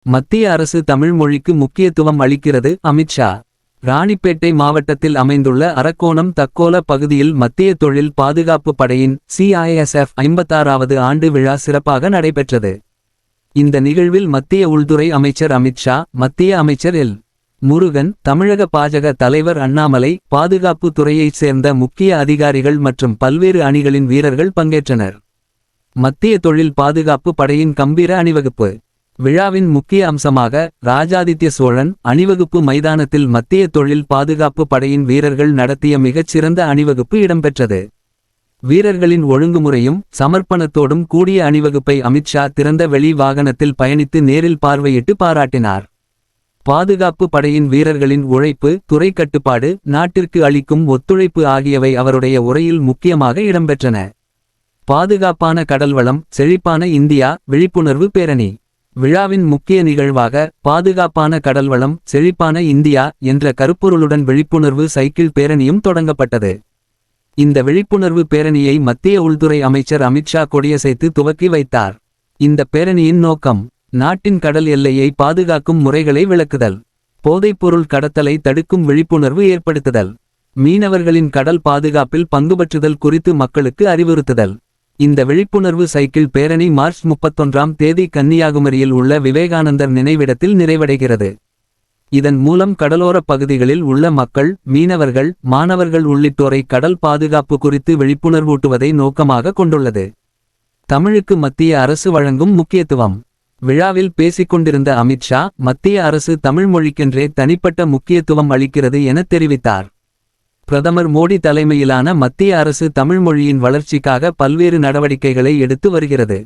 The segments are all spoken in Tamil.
மத்திய அரசு தமிழ் மொழிக்கு முக்கியத்துவம் அளிக்கிறது. அமித்ஷா ராணிப்பேட்டை மாவட்டத்தில் அமைந்துள்ள அரக்கோணம் தக்கோல பகுதியில் மத்திய தொழில் பாதுகாப்பு படையின் CISF 56வது ஆண்டு விழா சிறப்பாக நடைபெற்றது. இந்த நிகழ்வில் மத்திய உள்துறை அமைச்சர் அமித்ஷா, மத்திய அமைச்சர் எல். முருகன், தமிழக பாஜக தலைவர் அண்ணாமலை, பாதுகாப்பு துறையைச் சேர்ந்த முக்கிய அதிகாரிகள் மற்றும் பல்வேறு அணிகளின் வீரர்கள் பங்கேற்றனர். மத்திய தொழில் பாதுகாப்பு படையின் கம்பீர அணிவகுப்பு விழாவின் முக்கிய அம்சமாக ராஜாதித்ய சோழன் அணிவகுப்பு மைதானத்தில் மத்திய தொழில் பாதுகாப்பு படையின் வீரர்கள் நடத்திய மிகச்சிறந்த அணிவகுப்பு இடம்பெற்றது. வீரர்களின் ஒழுங்குமுறையும் சமர்ப்பணத்தோடும் கூடிய அணிவகுப்பை அமித்ஷா திறந்த வெளி வாகனத்தில் பயணித்து நேரில் பார்வையிட்டு பாராட்டினார். பாதுகாப்பு படையின் வீரர்களின் உழைப்பு, துறை கட்டுப்பாடு, நாட்டிற்கு அளிக்கும் ஒத்துழைப்பு ஆகியவை அவருடைய உரையில் முக்கியமாக இடம்பெற்றன. பாதுகாப்பான கடல்வளம், செழிப்பான இந்தியா விழிப்புணர்வு பேரணி விழாவின் முக்கிய நிகழ்வாக பாதுகாப்பான கடல்வளம், செழிப்பான இந்தியா என்ற கருப்பொருளுடன் விழிப்புணர்வு சைக்கிள் பேரணியும் தொடங்கப்பட்டது. இந்த விழிப்புணர்வு பேரணியை மத்திய உள்துறை அமைச்சர் அமித்ஷா கொடியசைத்து துவக்கி வைத்தார். இந்த பேரணியின் நோக்கம் நாட்டின் கடல் எல்லையை பாதுகாக்கும் முறைகளை விளக்குதல், போதைப்பொருள் கடத்தலை தடுக்கும் விழிப்புணர்வு ஏற்படுத்துதல், மீனவர்களின் கடல் பாதுகாப்பில் பங்குபற்றுதல் குறித்து மக்களுக்கு அறிவுறுத்துதல். இந்த விழிப்புணர்வு சைக்கிள் பேரணி மார்ச் 31ஆம் தேதி கன்னியாகுமரியில் உள்ள விவேகானந்தர் நினைவிடத்தில் நிறைவடைகிறது. இதன் மூலம் கடலோரப் பகுதிகளில் உள்ள மக்கள், மீனவர்கள், மாணவர்கள் உள்ளிட்டோரை கடல் பாதுகாப்பு குறித்து விழிப்புணர்வூட்டுவதை நோக்கமாக கொண்டுள்ளது. தமிழுக்கு மத்திய அரசு வழங்கும் முக்கியத்துவம் விழாவில் பேசிக்கொண்டிருந்த அமித்ஷா, மத்திய அரசு தமிழ் மொழிக்கென்றே தனிப்பட்ட முக்கியத்துவம் அளிக்கிறது என தெரிவித்தார். பிரதமர் மோடி தலைமையிலான மத்திய அரசு தமிழ் மொழியின் வளர்ச்சிக்காக பல்வேறு நடவடிக்கைகளை எடுத்து வருகிறது.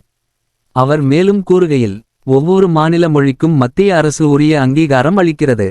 அவர் மேலும் கூறுகையில், ஒவ்வொரு மாநில மொழிக்கும் மத்திய அரசு உரிய அங்கீகாரம் அளிக்கிறது.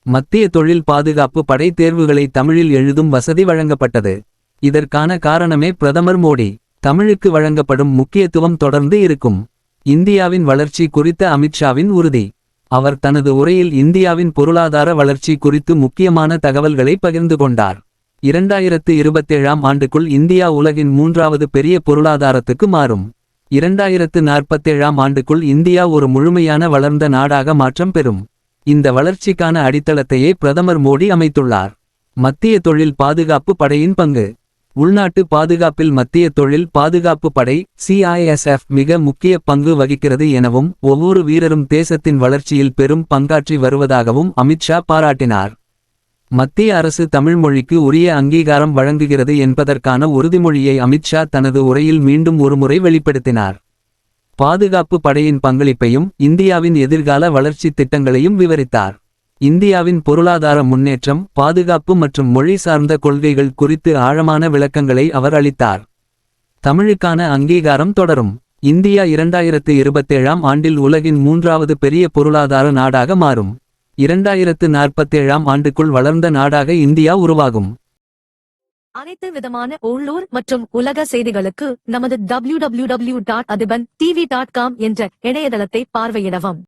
மத்திய தொழில் பாதுகாப்பு படை தேர்வுகளை தமிழில் எழுதும் வசதி வழங்கப்பட்டது. இதற்கான காரணமே பிரதமர் மோடி. தமிழுக்கு வழங்கப்படும் முக்கியத்துவம் தொடர்ந்து இருக்கும். இந்தியாவின் வளர்ச்சி குறித்த அமித்ஷாவின் உறுதி. அவர் தனது உரையில் இந்தியாவின் பொருளாதார வளர்ச்சி குறித்து முக்கியமான தகவல்களை பகிர்ந்து கொண்டார். 2027ஆம் ஆண்டுக்குள் இந்தியா உலகின் 3வது பெரிய பொருளாதாரத்துக்கு மாறும். 2047ஆம் ஆண்டுக்குள் இந்தியா ஒரு முழுமையான வளர்ந்த நாடாக மாற்றம் பெறும். இந்த வளர்ச்சிக்கான அடித்தளத்தையே பிரதமர் மோடி அமைத்துள்ளார். மத்திய தொழில் பாதுகாப்பு படையின் பங்கு உள்நாட்டு பாதுகாப்பில் மத்திய தொழில் பாதுகாப்பு படை CISF மிக முக்கிய பங்கு வகிக்கிறது எனவும், ஒவ்வொரு வீரரும் தேசத்தின் வளர்ச்சியில் பெரும் பங்காற்றி வருவதாகவும் அமித்ஷா பாராட்டினார். மத்திய அரசு தமிழ் மொழிக்கு உரிய அங்கீகாரம் வழங்குகிறது என்பதற்கான உறுதிமொழியை அமித்ஷா தனது உரையில் மீண்டும் ஒருமுறை வெளிப்படுத்தினார். பாதுகாப்பு படையின் பங்களிப்பையும் இந்தியாவின் எதிர்கால வளர்ச்சி திட்டங்களையும் விவரித்தார். இந்தியாவின் பொருளாதார முன்னேற்றம், பாதுகாப்பு மற்றும் மொழி சார்ந்த கொள்கைகள் குறித்து ஆழமான விளக்கங்களை அவர் அளித்தார். தமிழுக்கான அங்கீகாரம் தொடரும். இந்தியா 2027ஆம் ஆண்டில் உலகின் 3வது பெரிய பொருளாதார நாடாக மாறும். 2047ஆம் ஆண்டுக்குள் வளர்ந்த நாடாக இந்தியா உருவாகும். அனைத்து விதமான உள்ளூர் மற்றும் உலக செய்திகளுக்கு நமது www.adibantv.com என்ற இணையதளத்தை பார்வையிடவும்.